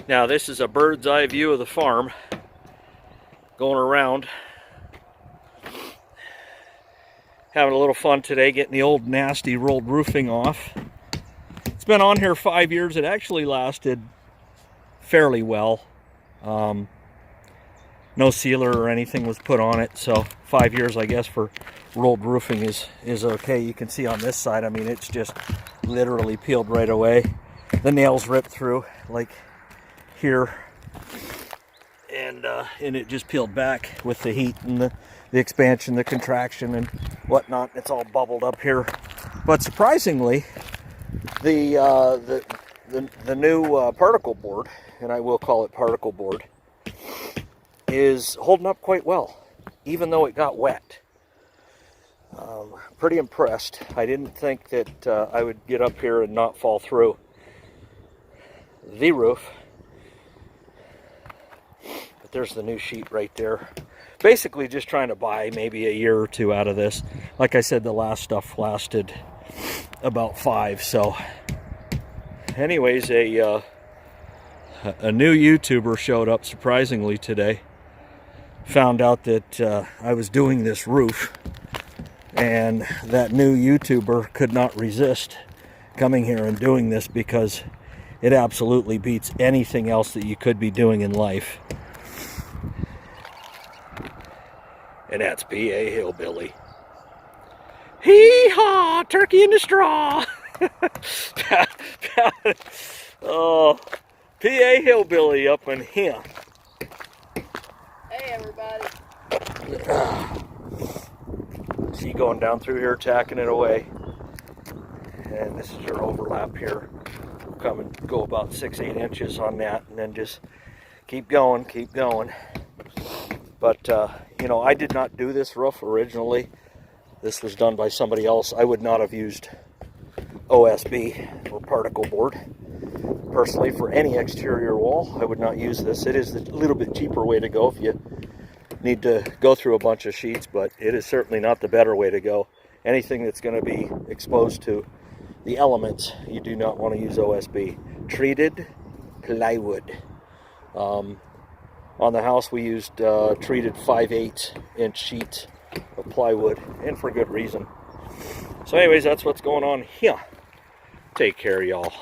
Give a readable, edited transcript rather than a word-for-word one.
Now this is a bird's eye view of the farm, going around, having a little fun today, getting the old nasty rolled roofing off. It's been on here 5 years. It actually lasted fairly well. No sealer or anything was put on it, so 5 years, I guess, for rolled roofing is okay. You can see on this side, I mean, it's just literally peeled right away. The nails ripped through, like here, and it just peeled back with the heat and the expansion, the contraction, and whatnot. It's all bubbled up here. But surprisingly, the new particle board, and I will call it particle board, is holding up quite well, even though it got wet. Pretty impressed. I didn't think that I would get up here and not fall through the roof. But there's the new sheet right there. Basically just trying to buy maybe a year or two out of this. Like I said, the last stuff lasted about 5. So anyways, a new YouTuber showed up surprisingly today. Found out that I was doing this roof, and that new YouTuber could not resist coming here and doing this because it absolutely beats anything else that you could be doing in life. And that's PA Hillbilly. Hee-haw! Turkey in the straw! Oh, PA Hillbilly up in here. Hey everybody. See, going down through here, tacking it away. And this is your overlap here. We'll come and go about 6-8 inches on that, and then just keep going, keep going. But, you know, I did not do this roof originally. This was done by somebody else. I would not have used OSB or particle board. Personally, for any exterior wall, I would not use this. It is a little bit cheaper way to go if you need to go through a bunch of sheets, but it is certainly not the better way to go. Anything that's going to be exposed to the elements, you do not want to use OSB. Treated plywood. On the house, we used treated 5/8 inch sheets of plywood, and for good reason. So anyways, that's what's going on here. Take care, y'all.